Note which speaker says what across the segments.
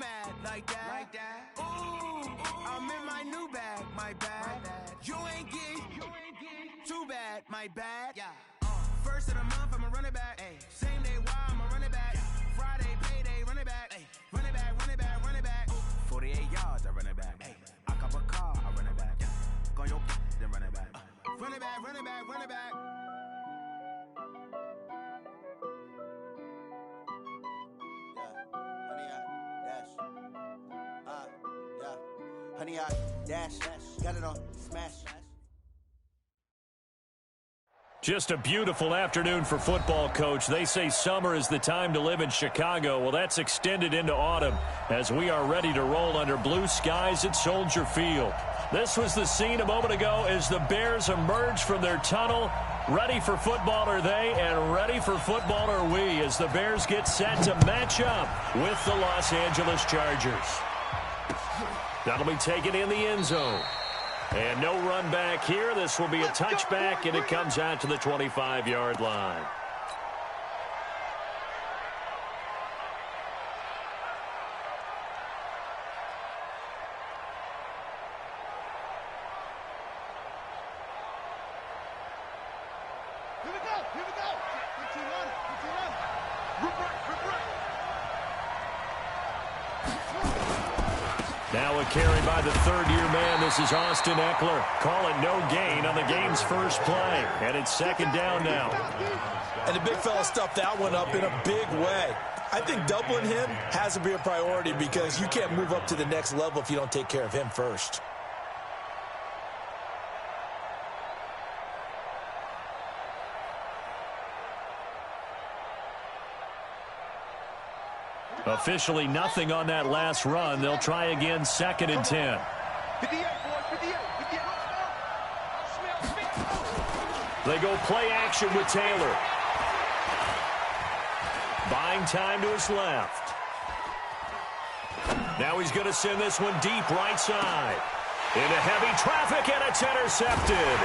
Speaker 1: mad like that? Ooh, I'm in my new bag, my bad. You ain't get too bad, my bad. First of the month, I'ma run it back. Same day, why I'ma run it back. Friday, payday, run it back. Run it back, run it back, run it back. 48 yards, I run it back. I cop a car, I run it back. Go your then run it back. Run it back, run it back, run it back.
Speaker 2: Honey, I dash, got it on, smash.
Speaker 3: Just a beautiful afternoon for football, Coach. They say summer is the time to live in Chicago. Well, that's extended into autumn as we are ready to roll under blue skies at Soldier Field. This was the scene a moment ago as the Bears emerged from their tunnel. Ready for football are they, and ready for football are we as the Bears get set to match up with the Los Angeles Chargers. That'll be taken in the end zone. And no run back here. This will be a touchback, and it comes out to the 25-yard line.
Speaker 4: Here we go.
Speaker 3: Now a carry by the third-year man. This is Austin Eckler. Call it no gain on the game's first play. And it's second down now.
Speaker 5: And the big fella stuffed that one up in a big way. I think doubling him has to be a priority because you can't move up to the next level if you don't take care of him first.
Speaker 3: Officially nothing on that last run. They'll try again, second and 10. They go play action with Taylor. Buying time to his left. Now he's going to send this one deep right side. Into heavy traffic, and it's intercepted.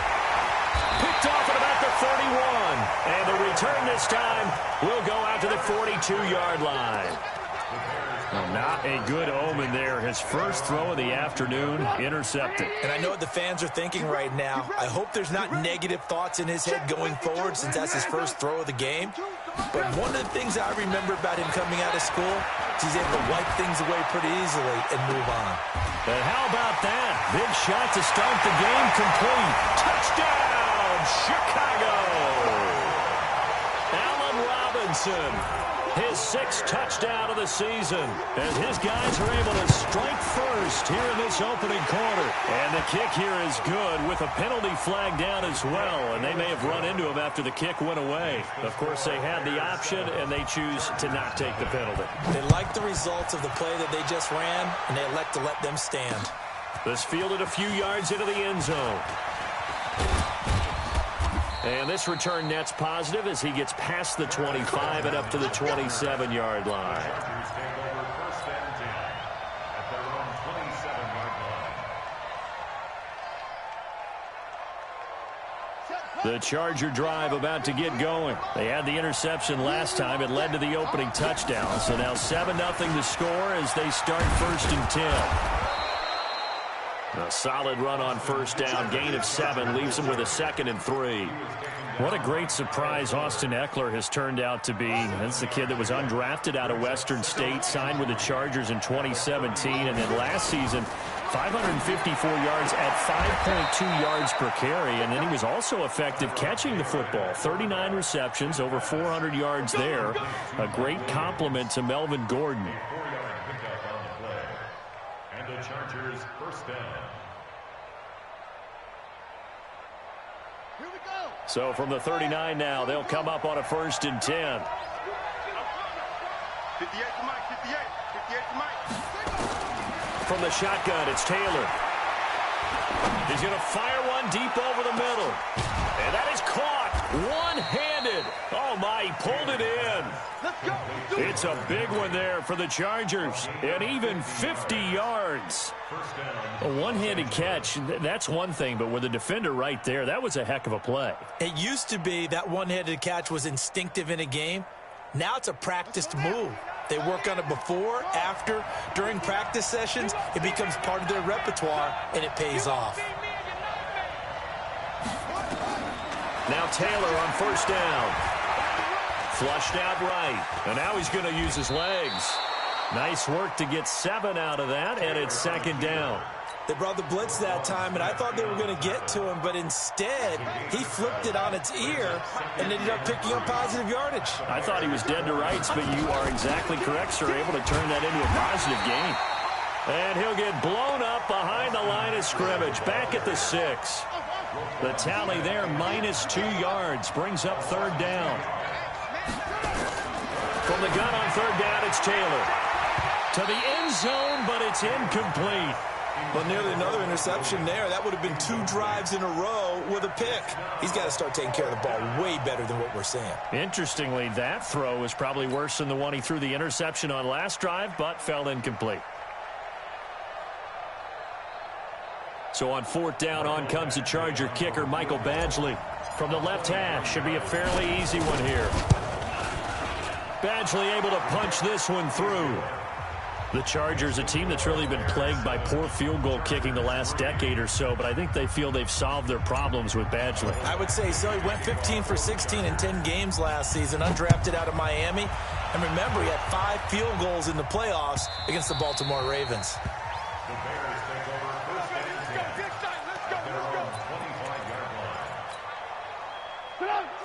Speaker 3: Picked off at about the 31. And the return this time will go out to the 42-yard line. Well, not a good omen there. His first throw of the afternoon intercepted.
Speaker 5: And I know what the fans are thinking right now. I hope there's not negative thoughts in his head going forward since that's his first throw of the game. But one of the things I remember about him coming out of school is he's able to wipe things away pretty easily and move on.
Speaker 3: And how about that? Big shot to start the game complete. Touchdown, Chicago! Allen Robinson. His sixth touchdown of the season, as his guys are able to strike first here in this opening quarter. And the kick here is good with a penalty flag down as well, and they may have run into him after the kick went away. Of course, they had the option, and they choose to not take the penalty.
Speaker 5: They like the results of the play that they just ran, and they elect to let them stand.
Speaker 3: This fielded a few yards into the end zone. And this return net's positive as he gets past the 25 and up to the 27-yard line. The Charger drive about to get going. They had the interception last time. It led to the opening touchdown. So now 7-0 the score as they start first and 10. A solid run on first down. Gain of 7 leaves him with a 2nd and 3. What a great surprise Austin Eckler has turned out to be. That's the kid that was undrafted out of Western State, signed with the Chargers in 2017, and then last season, 554 yards at 5.2 yards per carry, and then he was also effective catching the football. 39 receptions, over 400 yards there. A great compliment to Melvin Gordon.
Speaker 6: And the Chargers first down.
Speaker 3: So from the 39 now, they'll come up on a 1st and 10.
Speaker 4: 58 to Mike, 58 to Mike.
Speaker 3: From the shotgun, it's Taylor. He's going to fire one deep over the middle. And that is caught one-handed. Oh, my, he pulled it in. It's a big one there for the Chargers. And even 50 yards. A one-handed catch, that's one thing, but with a defender right there, that was a heck of a play.
Speaker 5: It used to be that one-handed catch was instinctive in a game. Now it's a practiced move. They work on it before, after, during practice sessions. It becomes part of their repertoire, and it pays off.
Speaker 3: Now Taylor on first down. Flushed out right. And now he's going to use his legs. Nice work to get 7 out of that, and it's second down.
Speaker 5: They brought the blitz that time, and I thought they were going to get to him, but instead, he flipped it on its ear and ended up picking up positive yardage.
Speaker 3: I thought he was dead to rights, but you are exactly correct, sir. Able to turn that into a positive gain. And he'll get blown up behind the line of scrimmage, back at the 6. The tally there, -2 yards, brings up third down. From the gun on third down, it's Taylor. To the end zone, but it's incomplete.
Speaker 5: Well, nearly another interception there. That would have been 2 drives in a row with a pick. He's got to start taking care of the ball way better than what we're seeing.
Speaker 3: Interestingly, that throw was probably worse than the one he threw the interception on last drive, but fell incomplete. So on fourth down, on comes the Charger kicker, Michael Badgley. From the left hash, should be a fairly easy one here. Badgley able to punch this one through. The Chargers, a team that's really been plagued by poor field goal kicking the last decade or so, but I think they feel they've solved their problems with Badgley.
Speaker 5: I would say so. He went 15 for 16 in 10 games last season, undrafted out of Miami. And remember, he had 5 field goals in the playoffs against the Baltimore Ravens.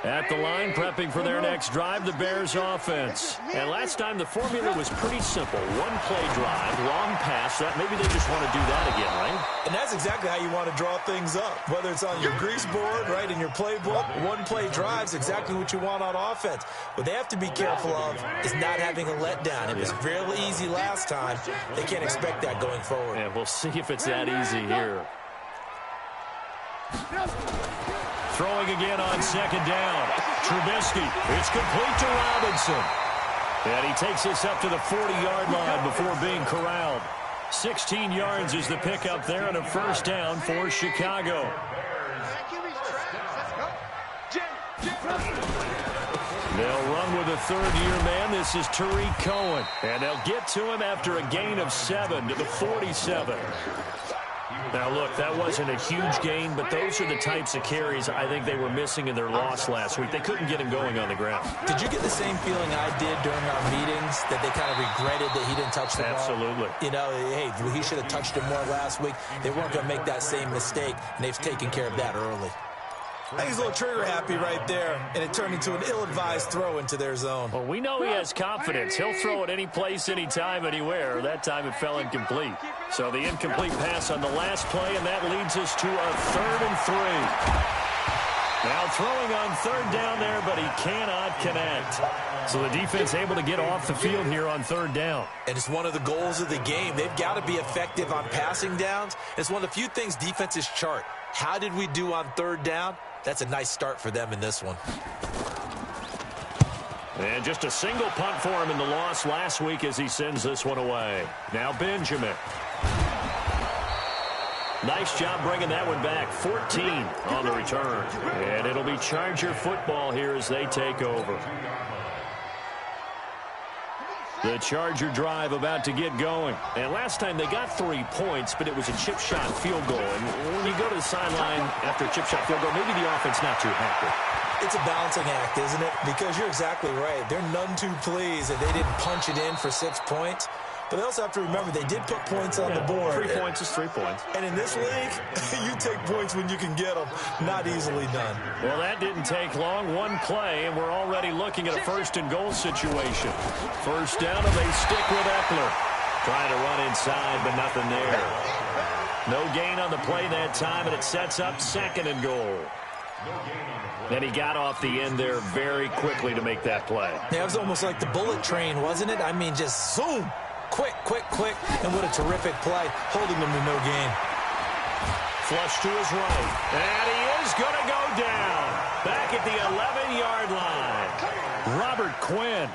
Speaker 3: At the line, prepping for their next drive, the Bears offense. And last time, the formula was pretty simple. One play drive, long pass. Maybe they just want to do that again, right?
Speaker 5: And that's exactly how you want to draw things up. Whether it's on your grease board, right, in your playbook, one play drive's exactly what you want on offense. What they have to be careful of is not having a letdown. It was real easy last time. They can't expect that going forward.
Speaker 3: And we'll see if it's that easy here. Throwing again on second down. Trubisky. It's complete to Robinson. And he takes this up to the 40-yard line before being corralled. 16 yards is the pickup there and a first down for Chicago. They'll run with a third-year man. This is Tariq Cohen. And they'll get to him after a gain of 7 to the 47. Now, look, that wasn't a huge gain, but those are the types of carries I think they were missing in their loss last week. They couldn't get him going on the ground.
Speaker 5: Did you get the same feeling I did during our meetings, that they kind of regretted that he didn't touch the ball?
Speaker 3: Absolutely.
Speaker 5: You know, hey, he should have touched it more last week. They weren't going to make that same mistake, and they've taken care of that early. I think he's a little trigger happy right there, and it turned into an ill-advised throw into their zone.
Speaker 3: Well, we know he has confidence. He'll throw it any place, anytime, anywhere. That time it fell incomplete. So the incomplete pass on the last play, and that leads us to a 3rd and 3. Now throwing on third down there, but he cannot connect. So the defense able to get off the field here on third down.
Speaker 5: And it's one of the goals of the game. They've got to be effective on passing downs. It's one of the few things defenses chart. How did we do on third down? That's a nice start for them in this one.
Speaker 3: And just a single punt for him in the loss last week as he sends this one away. Now Benjamin. Nice job bringing that one back. 14 on the return. And it'll be Charger football here as they take over. The Charger drive about to get going. And last time they got 3 points, but it was a chip shot field goal. And when you go to the sideline after a chip shot field goal, maybe the offense not too happy.
Speaker 5: It's a balancing act, isn't it? Because you're exactly right. They're none too pleased that they didn't punch it in for 6 points. But they also have to remember they did put points on the board.
Speaker 3: 3 points is 3 points.
Speaker 5: And in this league, you take points when you can get them. Not easily done.
Speaker 3: Well, that didn't take long. One play, and we're already looking at a 1st and goal situation. First down, and they stick with Eckler. Trying to run inside, but nothing there. No gain on the play that time, and it sets up 2nd and goal. And he got off the end there very quickly to make that play.
Speaker 5: Yeah, it was almost like the bullet train, wasn't it? I mean, just zoom. Quick, quick, quick. And what a terrific play, holding them to no gain.
Speaker 3: Flush to his right. And he is going to go down. Back at the 11-yard line. Robert Quinn.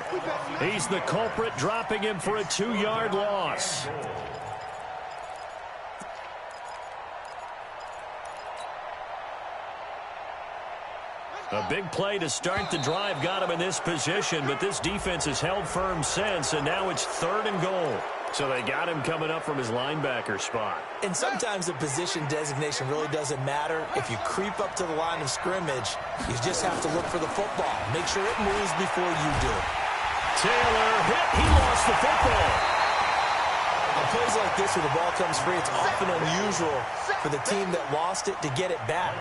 Speaker 3: He's the culprit, dropping him for a 2-yard loss. A big play to start the drive got him in this position, but this defense has held firm since, and now it's 3rd and goal. So they got him coming up from his linebacker spot.
Speaker 5: And sometimes the position designation really doesn't matter. If you creep up to the line of scrimmage, you just have to look for the football. Make sure it moves before you do.
Speaker 3: Taylor hit. He lost the football.
Speaker 5: On plays like this where the ball comes free, it's often unusual for the team that lost it to get it back.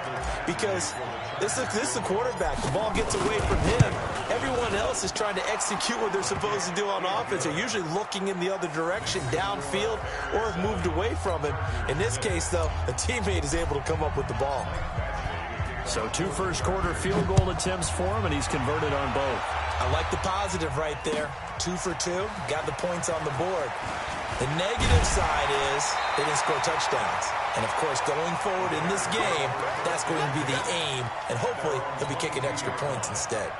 Speaker 5: Because this is the quarterback. The ball gets away from him. Everyone else is trying to execute what they're supposed to do on offense. They're usually looking in the other direction, downfield, or have moved away from him. In this case, though, a teammate is able to come up with the ball.
Speaker 3: So 2 first-quarter field goal attempts for him, and he's converted on both.
Speaker 5: I like the positive right there. 2 for 2, got the points on the board. The negative side is they didn't score touchdowns. And, of course, going forward in this game, that's going to be the aim. And hopefully he'll be kicking extra points instead.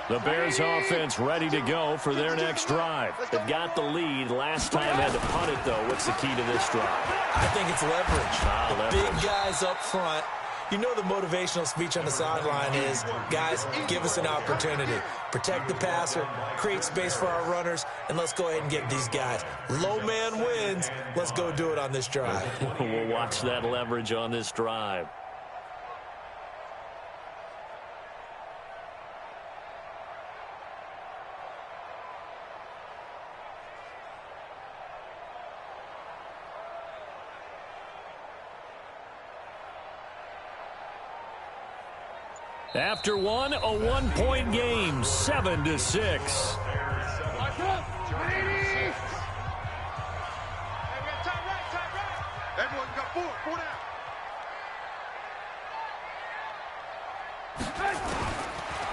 Speaker 3: The Bears offense ready to go for their next drive. They've got the lead. Last time had to punt it, though. What's the key to this drive?
Speaker 5: I think it's leverage.
Speaker 3: Leverage.
Speaker 5: Big guys up front. You know the motivational speech on the sideline is, guys, give us an opportunity. Protect the passer, create space for our runners, and let's go ahead and get these guys. Low man wins. Let's go do it on this drive.
Speaker 3: We'll watch that leverage on this drive. After one, a 1-point game, 7-6.
Speaker 4: Everyone got 4 down.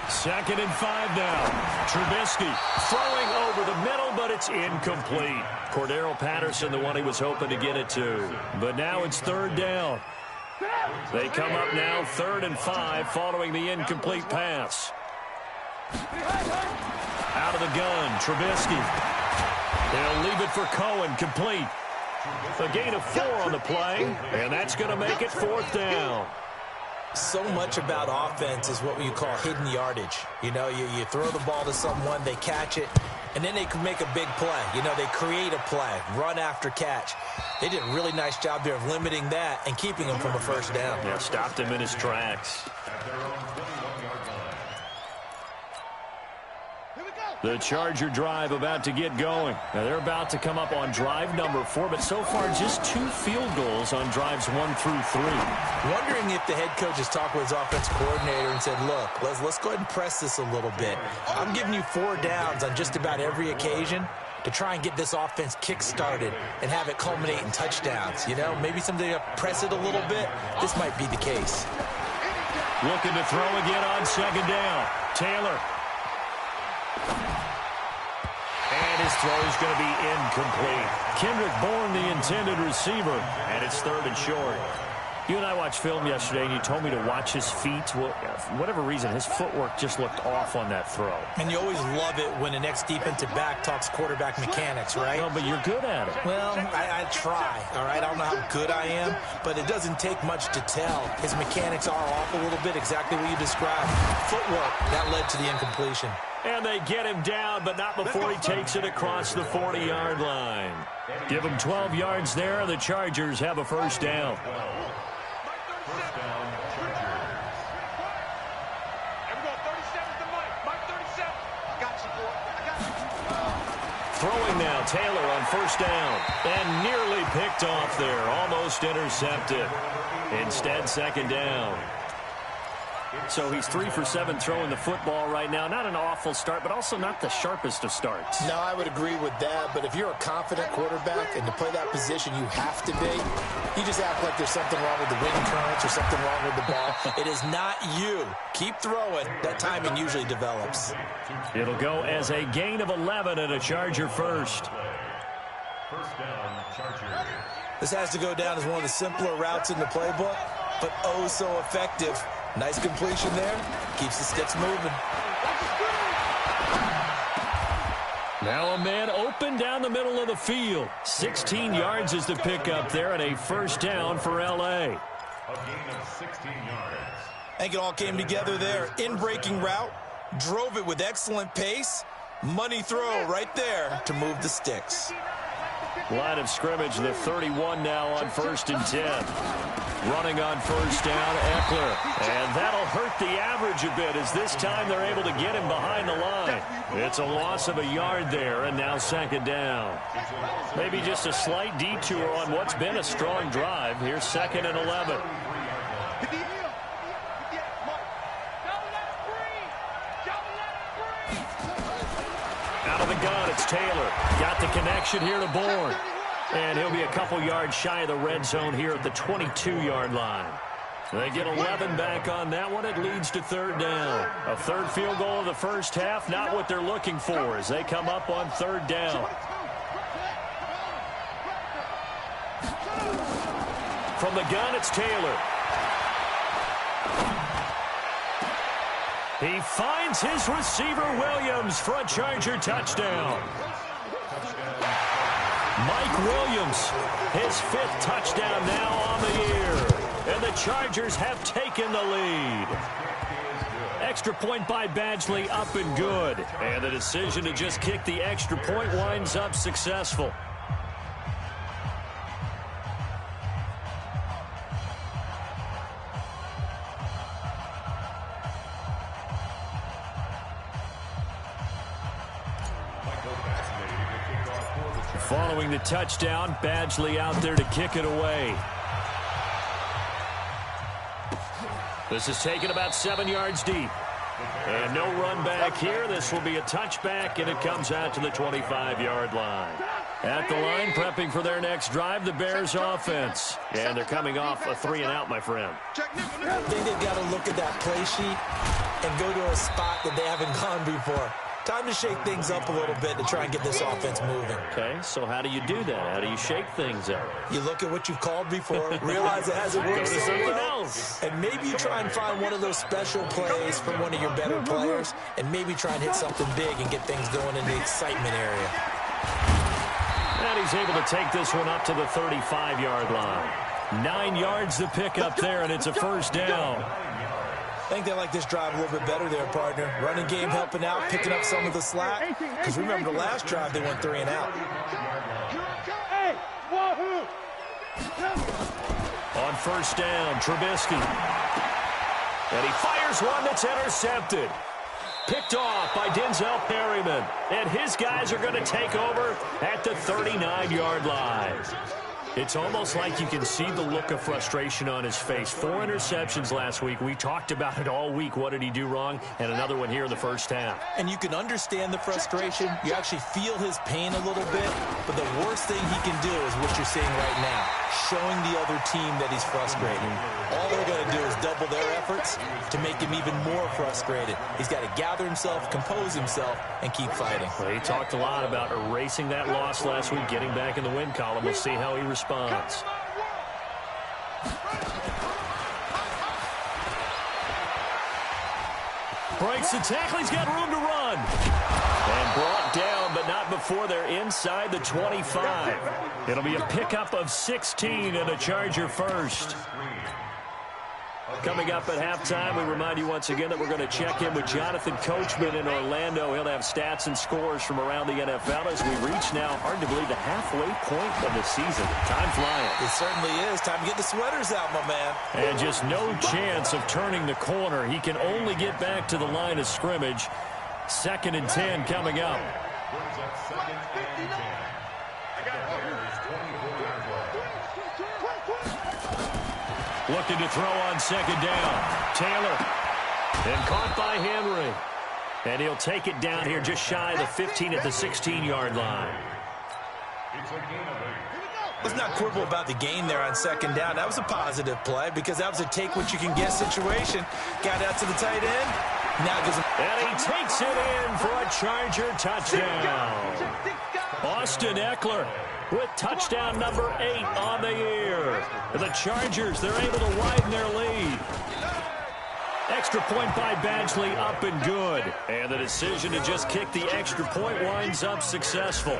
Speaker 3: Second and 5 now. Trubisky throwing over the middle, but it's incomplete. Cordero Patterson, the one he was hoping to get it to. But now it's 3rd down. They come up now 3rd and 5 following the incomplete pass. Out of the gun, Trubisky. They'll leave it for Cohen, complete. A gain of 4 on the play, and that's going to make it 4th down.
Speaker 5: So much about offense is what you call hidden yardage. You know, you throw the ball to someone, they catch it, and then they can make a big play. You know, they create a play, run after catch. They did a really nice job there of limiting that and keeping him from a first down.
Speaker 3: Yeah, stopped him in his tracks. The Charger drive about to get going. Now they're about to come up on drive number 4, but so far just 2 field goals on drives 1 through 3.
Speaker 5: Wondering if the head coach has talked with his offensive coordinator and said, look, let's go ahead and press this a little bit. I'm giving you 4 downs on just about every occasion to try and get this offense kick-started and have it culminate in touchdowns. You know, maybe someday press it a little bit. This might be the case.
Speaker 3: Looking to throw again on 2nd down. Taylor. And his throw is going to be incomplete. Kendrick Bourne, the intended receiver, and it's 3rd and short. You and I watched film yesterday, and you told me to watch his feet. Well, for whatever reason, his footwork just looked off on that throw.
Speaker 5: And you always love it when an ex-defensive back talks quarterback mechanics, right?
Speaker 3: No, but you're good at it.
Speaker 5: Well, I try, all right? I don't know how good I am, but it doesn't take much to tell. His mechanics are off a little bit, exactly what you described. Footwork, that led to the incompletion.
Speaker 3: And they get him down, but not before he takes it across the 40-yard line. Give him 12 yards there, and the Chargers have a first down.
Speaker 6: First down, Chargers.
Speaker 4: Everyone, 37's the mic. Mike 37. I got you, boy. I got you.
Speaker 3: Throwing now, Taylor on first down. And nearly picked off there. Almost intercepted. Instead, 2nd down. So he's 3 for 7 throwing the football right now. Not an awful start, but also not the sharpest of starts.
Speaker 5: No, I would agree with that. But if you're a confident quarterback and to play that position you have to be, you just act like there's something wrong with the wind currents or something wrong with the ball. It is not you. Keep throwing. That timing usually develops.
Speaker 3: It'll go as a gain of 11 and a Charger first.
Speaker 6: First down, Chargers.
Speaker 5: This has to go down as one of the simpler routes in the playbook, but oh so effective. Nice completion there. Keeps the sticks moving.
Speaker 3: Now a man open down the middle of the field. 16 yards is the pickup there and a first down for L.A.
Speaker 6: A gain of 16 yards.
Speaker 5: I think it all came together there. In-breaking route, drove it with excellent pace. Money throw right there to move the sticks.
Speaker 3: Line of scrimmage, the 31 now on 1st and 10. Running on first down, Eckler. And that'll hurt the average a bit as this time they're able to get him behind the line. It's a loss of a yard there, and now 2nd down. Maybe just a slight detour on what's been a strong drive. Here's 2nd and 11. Out of the gun, it's Taylor. Got the connection here to Bourne. And he'll be a couple yards shy of the red zone here at the 22-yard line. They get 11 back on that one. It leads to 3rd down. A 3rd field goal of the first half, not what they're looking for as they come up on 3rd down. From the gun, it's Taylor. He finds his receiver, Williams, for a Charger touchdown. Mike Williams, his 5th touchdown now on the year. And the Chargers have taken the lead. Extra point by Badgley, up and good. And the decision to just kick the extra point winds up successful. Following the touchdown, Badgley out there to kick it away. This is taken about 7 yards deep. And no run back here. This will be a touchback, and it comes out to the 25-yard line. At the line, prepping for their next drive, the Bears offense. And they're coming off a 3-and-out, my friend.
Speaker 5: I think they've got to look at that play sheet and go to a spot that they haven't gone before. Time to shake things up a little bit to try and get this offense moving.
Speaker 3: Okay, so how do you do that? How do you shake things up?
Speaker 5: You look at what you've called before, realize it hasn't worked so well, and maybe you try and find one of those special plays from one of your better players, and maybe try and hit something big and get things going in the excitement area.
Speaker 3: And he's able to take this one up to the 35-yard line. 9 yards to pick up there, and it's a 1st down.
Speaker 5: I think they like this drive a little bit better there, partner. Running game helping out, picking up some of the slack. Because remember, the last drive, they went 3-and-out.
Speaker 3: On 1st down, Trubisky. And he fires one that's intercepted. Picked off by Denzel Perryman. And his guys are going to take over at the 39-yard line. It's almost like you can see the look of frustration on his face. 4 interceptions last week. We talked about it all week. What did he do wrong? And another one here in the first half.
Speaker 5: And you can understand the frustration. You actually feel his pain a little bit. But the worst thing he can do is what you're seeing right now, showing the other team that he's frustrated. All they're going to do is double their efforts to make him even more frustrated. He's got to gather himself, compose himself, and keep fighting.
Speaker 3: Well, he talked a lot about erasing that loss last week, getting back in the win column. We'll see how he responds. Breaks the tackle. He's got room to run. And brought down, but not before they're inside the 25. It'll be a pickup of 16 and a Charger first. Coming up at halftime, we remind you once again that we're going to check in with Jonathan Coachman in Orlando. He'll have stats and scores from around the NFL as we reach now, hard to believe, the halfway point of the season. Time flying.
Speaker 5: It certainly is. Time to get the sweaters out, my man.
Speaker 3: And just no chance of turning the corner. He can only get back to the line of scrimmage. 2nd and 10 coming up. Looking to throw on 2nd down. Taylor. And caught by Henry. And he'll take it down here just shy of the 15 at the 16-yard line.
Speaker 5: Let's not quibble about the gain there on 2nd down. That was a positive play because that was a take-what-you-can-get situation. Got out to the tight end. Now gives him...
Speaker 3: And he takes it in for a Charger touchdown. Austin Eckler with touchdown number 8 on the year. The Chargers, they're able to widen their lead. Extra point by Badgley, up and good. And the decision to just kick the extra point winds up successful.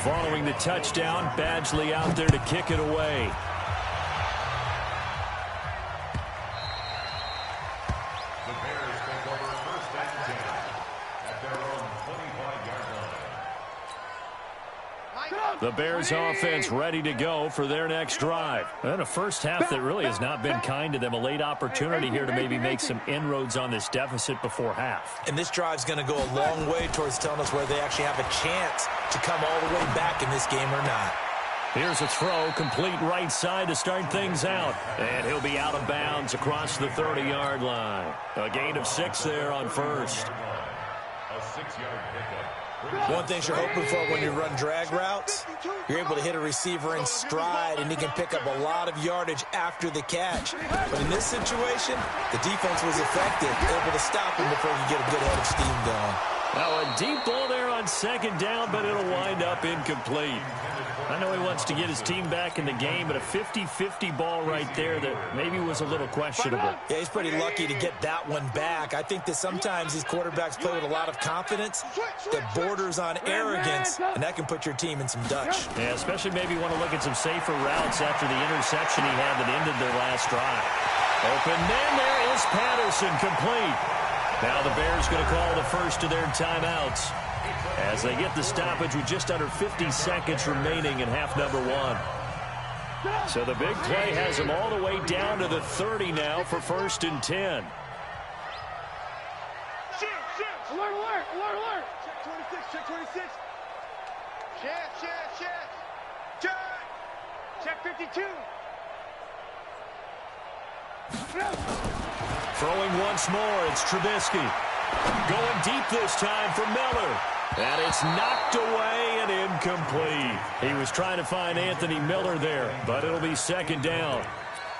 Speaker 3: Following the touchdown, Badgley out there to kick it away. The Bears offense ready to go for their next drive. And a first half that really has not been kind to them. A late opportunity here to maybe make some inroads on this deficit before half.
Speaker 5: And this drive's going to go a long way towards telling us whether they actually have a chance to come all the way back in this game or not.
Speaker 3: Here's a throw, complete right side to start things out. And he'll be out of bounds across the 30-yard line. A gain of 6 there on first.
Speaker 6: A 6-yard pickup.
Speaker 5: One thing you're hoping for when you run drag routes, you're able to hit a receiver in stride, and he can pick up a lot of yardage after the catch. But in this situation, the defense was effective, able to stop him before he could get a good head of steam going.
Speaker 3: Now a deep ball there on second down, but it'll wind up incomplete. I know he wants to get his team back in the game, but a 50-50 ball right there that maybe was a little questionable.
Speaker 5: Yeah, he's pretty lucky to get that one back. I think that sometimes these quarterbacks play with a lot of confidence that borders on arrogance, and that can put your team in some Dutch.
Speaker 3: Yeah, especially maybe want to look at some safer routes after the interception he had that ended their last drive. Open man, there is Patterson, complete. Now the Bears going to call the first of their timeouts as they get the stoppage with just under 50 seconds remaining in half number 1. So the big play has them all the way down to the 30 now for 1st and 10.
Speaker 4: Alert, alert, alert, alert. Check 26, check 26. Check 52.
Speaker 3: Throwing once more, it's Trubisky. Going deep this time for Miller. And it's knocked away and incomplete. He was trying to find Anthony Miller there, but it'll be second down.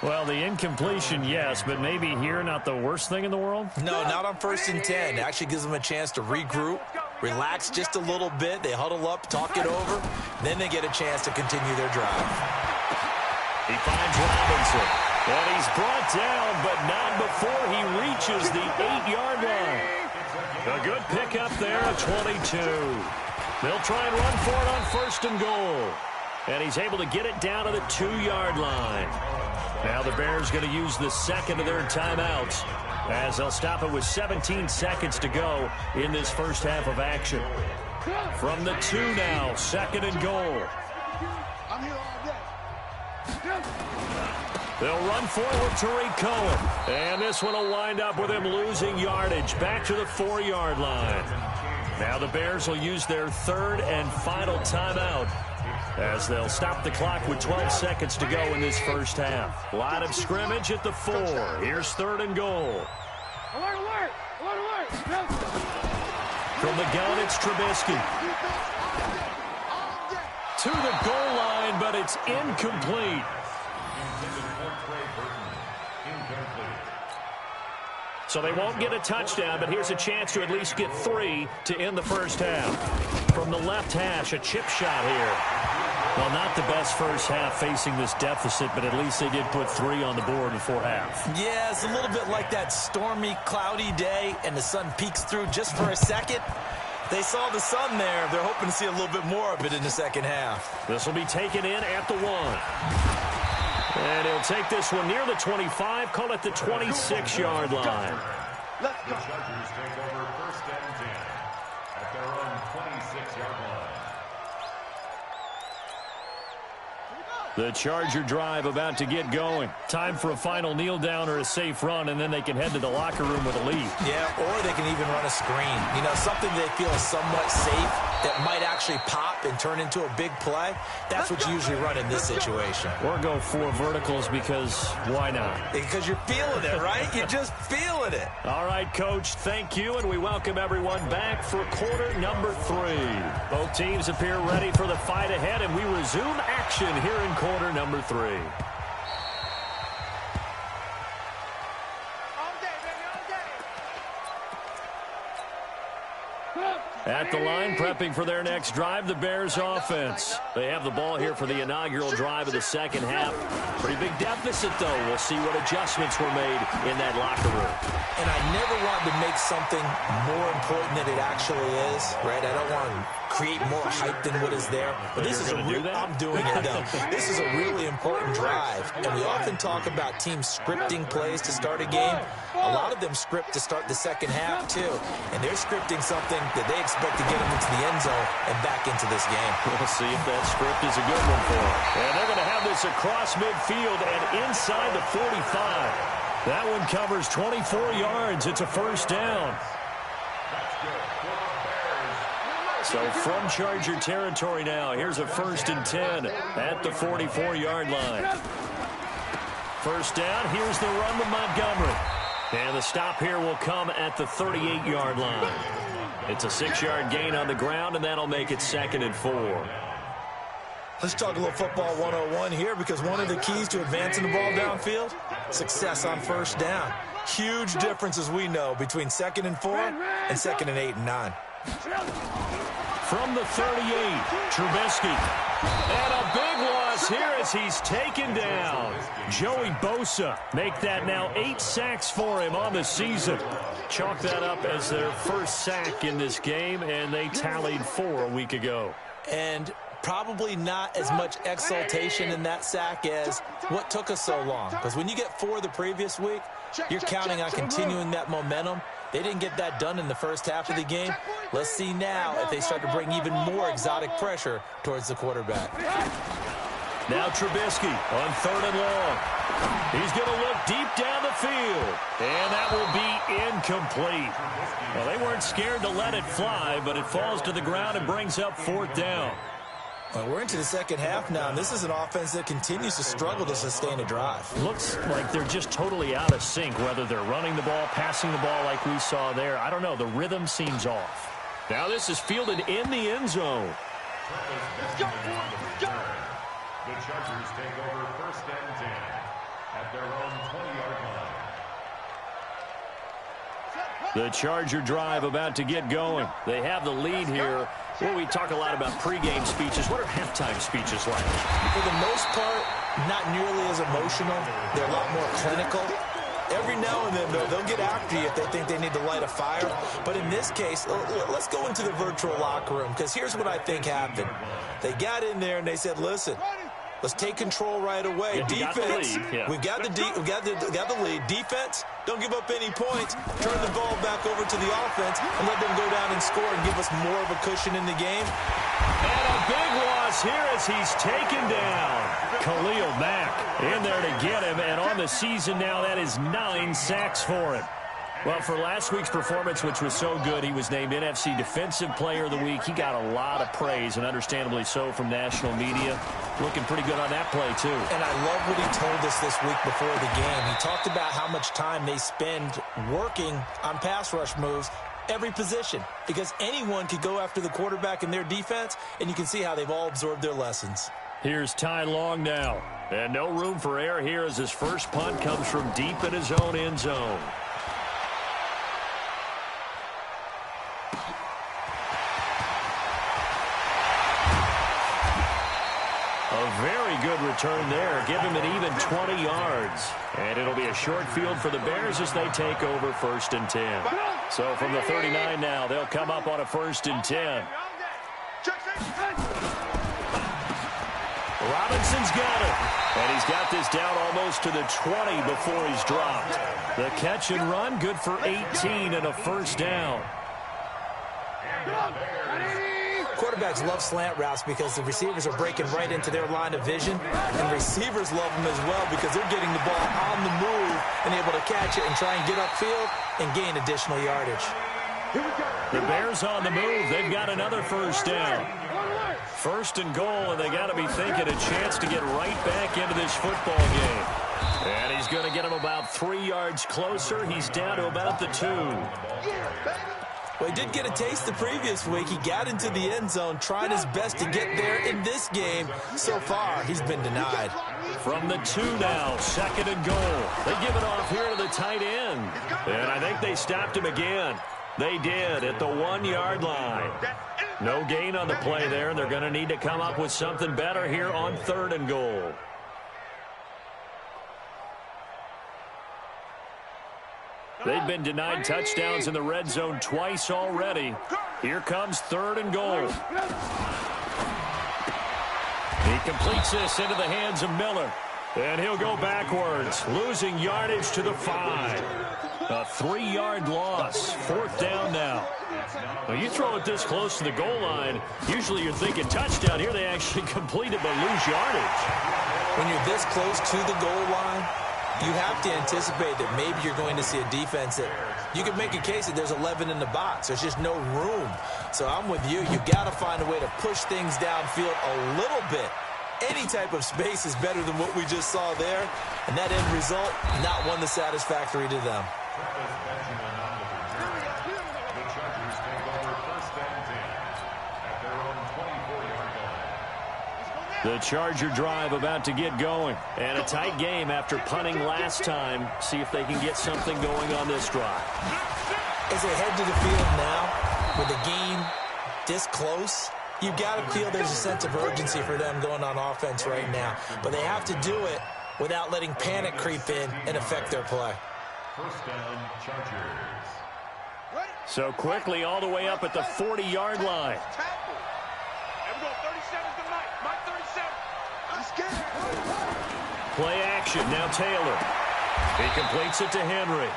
Speaker 3: Well, the incompletion, yes, but maybe here not the worst thing in the world?
Speaker 5: No, not on 1st and 10. It actually gives them a chance to regroup, relax just a little bit. They huddle up, talk it over, then they get a chance to continue their drive.
Speaker 3: He finds Robinson, and he's brought down, but not before he reaches the 8-yard line. A good pickup there at 22. They'll try and run for it on 1st and goal. And he's able to get it down to the 2-yard line. Now the Bears going to use the second of their timeouts as they'll stop it with 17 seconds to go in this first half of action. From the 2 now, 2nd and goal.
Speaker 4: I'm here all day.
Speaker 3: They'll run forward to Tariq Cohen. And this one will wind up with him losing yardage back to the 4-yard line. Now the Bears will use their 3rd and final timeout as they'll stop the clock with 12 seconds to go in this first half. Line of scrimmage at the 4. Here's 3rd and goal.
Speaker 4: Alert, alert, alert, alert.
Speaker 3: From the gun, it's Trubisky. To the goal line, but it's incomplete. So they won't get a touchdown, but here's a chance to at least get 3 to end the first half. From the left hash, a chip shot here. Well, not the best first half facing this deficit, but at least they did put 3 on the board before half.
Speaker 5: Yeah, it's a little bit like that stormy, cloudy day, and the sun peeks through just for a second. They saw the sun there. They're hoping to see a little bit more of it in the second half.
Speaker 3: This will be taken in at the 1. And he'll take this one near the 25, call it the 26-yard line.
Speaker 6: The Chargers take over 1st and 10 at their own 26-yard line.
Speaker 3: The Charger drive about to get going. Time for a final kneel down or a safe run, and then they can head to the locker room with a lead.
Speaker 5: Yeah, or they can even run a screen. You know, something they feel is somewhat safe that might actually pop and turn into a big play. That's what you usually run in this situation.
Speaker 3: Or go 4 verticals because why not?
Speaker 5: Because you're feeling it, right? You're just feeling it.
Speaker 3: All right, Coach, thank you, and we welcome everyone back for quarter number 3. Both teams appear ready for the fight ahead, and we resume action here in quarter number 3. At the line, prepping for their next drive, the Bears offense. They have the ball here for the inaugural drive of the second half. Pretty big deficit, though. We'll see what adjustments were made in that locker room.
Speaker 5: And I never want to make something more important than it actually is, right? I don't want to create more hype than what is there. But this is a real, I'm doing it now. This is a really important drive. And we often talk about teams scripting plays to start a game. A lot of them script to start the second half, too. And they're scripting something that they expect to get him into the end zone and back into this game.
Speaker 3: We'll see if that script is a good one for him. And they're going to have this across midfield and inside the 45. That one covers 24 yards. It's a first down. So from Charger territory now, here's a 1st and 10 at the 44-yard line. First down, here's the run with Montgomery. And the stop here will come at the 38-yard line. It's a 6-yard gain on the ground, and that'll make it 2nd and 4.
Speaker 5: Let's talk a little football 101 here, because one of the keys to advancing the ball downfield, success on first down. Huge difference, as we know, between 2nd and 4 and 2nd and 8 and 9.
Speaker 3: From the 38, Trubisky. And a big loss here as he's taken down. Joey Bosa make that now 8 sacks for him on the season. Chalk that up as their first sack in this game, and they tallied 4 a week ago.
Speaker 5: And probably not as much exultation in that sack as what took us so long. Because when you get 4 the previous week, you're counting on continuing that momentum. They didn't get that done in the first half of the game. Let's see now if they start to bring even more exotic pressure towards the quarterback.
Speaker 3: Now Trubisky on 3rd and long. He's going to look deep down the field. And that will be incomplete. Well, they weren't scared to let it fly, but it falls to the ground and brings up 4th down.
Speaker 5: Well, we're into the second half now, and this is an offense that continues to struggle to sustain a drive.
Speaker 3: Looks like they're just totally out of sync, whether they're running the ball, passing the ball like we saw there. I don't know. The rhythm seems off. Now this is fielded in the end zone.
Speaker 6: The Chargers take over 1st and 10 at their own 20-yard line.
Speaker 3: The Charger drive about to get going. They have the lead here. Well, we talk a lot about pregame speeches. What are halftime speeches like?
Speaker 5: For the most part, not nearly as emotional. They're a lot more clinical. Every now and then, they'll get after you if they think they need to light a fire. But in this case, let's go into the virtual locker room, because here's what I think happened. They got in there and they said, listen, let's take control right away.
Speaker 3: Yeah,
Speaker 5: defense,
Speaker 3: we've got
Speaker 5: the lead. Defense, don't give up any points. Turn the ball back over to the offense and let them go down and score and give us more of a cushion in the game.
Speaker 3: And a big loss here as he's taken down. Khalil Mack in there to get him, and on the season now, that is 9 sacks for him. Well, for last week's performance, which was so good, he was named NFC Defensive Player of the Week. He got a lot of praise, and understandably so, from national media. Looking pretty good on that play, too.
Speaker 5: And I love what he told us this week before the game. He talked about how much time they spend working on pass rush moves, every position, because anyone could go after the quarterback in their defense, and you can see how they've all absorbed their lessons.
Speaker 3: Here's Ty Long now. And no room for error here as his first punt comes from deep in his own end zone. A very good return there. Give him an even 20 yards. And it'll be a short field for the Bears as they take over 1st and 10. So from the 39 now, they'll come up on a 1st and 10. Robinson's got it. And he's got this down almost to the 20 before he's dropped. The catch and run, good for 18 and a first down.
Speaker 5: Quarterbacks love slant routes because the receivers are breaking right into their line of vision, and receivers love them as well because they're getting the ball on the move and able to catch it and try and get upfield and gain additional yardage.
Speaker 3: The Bears on the move. They've got another first down. 1st and goal, and they got to be thinking a chance to get right back into this football game. And he's going to get him about 3 yards closer. He's down to about the 2.
Speaker 5: Well, he did get a taste the previous week. He got into the end zone, trying his best to get there in this game. So far, he's been denied.
Speaker 3: From the 2 now, 2nd and goal. They give it off here to the tight end. And I think they stopped him again. They did at the 1-yard line. No gain on the play there, and they're going to need to come up with something better here on 3rd and goal. They've been denied touchdowns in the red zone twice already. Here comes 3rd and goal. He completes this into the hands of Miller. And he'll go backwards, losing yardage to the 5. A 3-yard loss. 4th down now. Well, you throw it this close to the goal line, usually you're thinking touchdown. Here they actually complete it but lose yardage.
Speaker 5: When you're this close to the goal line, you have to anticipate that maybe you're going to see a defense that you can make a case that there's 11 in the box. There's just no room. So I'm with you. You've got to find a way to push things downfield a little bit. Any type of space is better than what we just saw there. And that end result, not one that's satisfactory to them.
Speaker 3: The Charger drive about to get going. And a tight game after punting last time. See if they can get something going on this drive.
Speaker 5: As they head to the field now, with the game this close, you've got to feel there's a sense of urgency for them going on offense right now. But they have to do it without letting panic creep in and affect their play.
Speaker 6: First down, Chargers.
Speaker 3: So quickly all the way up at the 40-yard line. Play action, now Taylor. He completes it to Henry.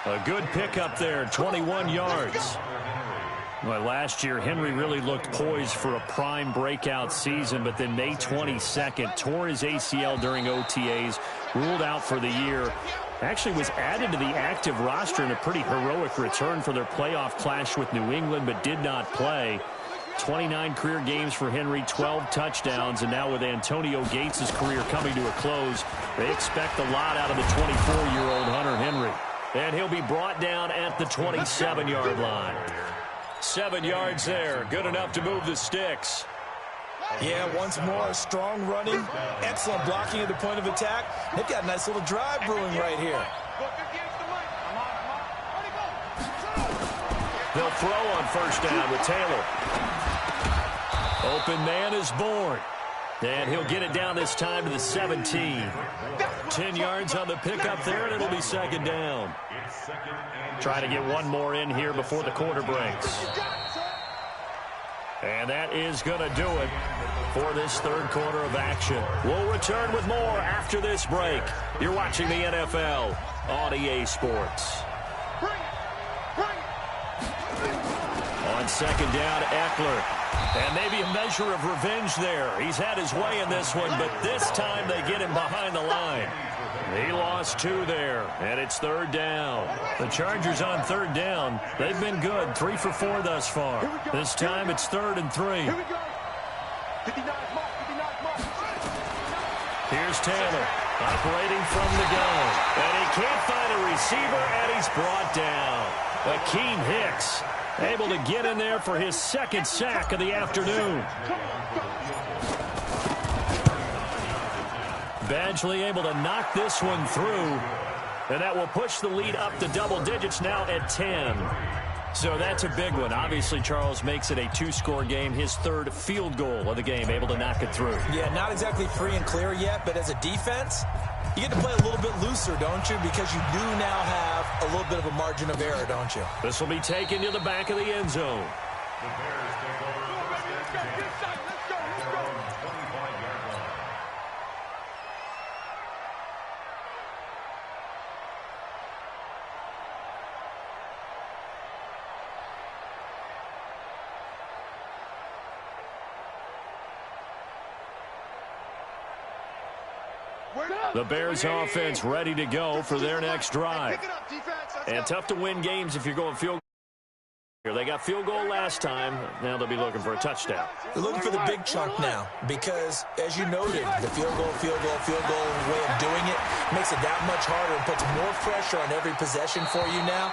Speaker 3: A good pickup there, 21 yards. Well, last year, Henry really looked poised for a prime breakout season, but then May 22nd, tore his ACL during OTAs, ruled out for the year. Actually was added to the active roster in a pretty heroic return for their playoff clash with New England, but did not play. 29 career games for Henry, 12 touchdowns, and now with Antonio Gates' career coming to a close, they expect a lot out of the 24-year-old Hunter Henry. And he'll be brought down at the 27-yard line. 7 yards there, good enough to move the sticks.
Speaker 5: Yeah, once more, strong running, excellent blocking at the point of attack. They've got a nice little drive brewing right here.
Speaker 3: They'll throw on first down with Taylor. Open man is born. And he'll get it down this time to the 17. 10 yards on the pickup there, and it'll be second down. Try to get one more in here before the quarter breaks. And that is going to do it for this third quarter of action. We'll return with more after this break. You're watching the NFL on EA Sports. On second down, Eckler. And maybe a measure of revenge there. He's had his way in this one, but this time they get him behind the line. He lost 2 there, and it's third down. The Chargers on third down. They've been good, 3 for 4 thus far. This time it's 3rd and 3. Here's Taylor operating from the gun. And he can't find a receiver, and he's brought down. Akeem Hicks able to get in there for his second sack of the afternoon. Badgley able to knock this one through, and that will push the lead up to double digits now at 10. So that's a big one. Obviously, Charles makes it a 2-score game, his 3rd field goal of the game, able to knock it through.
Speaker 5: Yeah, not exactly free and clear yet, but as a defense, you get to play a little bit looser, don't you? Because you do now have a little bit of a margin of error, don't you?
Speaker 3: This will be taken to the back of the end zone.
Speaker 6: The Bears take over first and 10 at their own 25-yard line.
Speaker 3: The Bears offense ready to go for their next drive. And tough to win games if you're going field goal. They got field goal last time. Now they'll be looking for a touchdown.
Speaker 5: They're looking for the big chunk now because, as you noted, the field goal way of doing it makes it that much harder and puts more pressure on every possession for you now.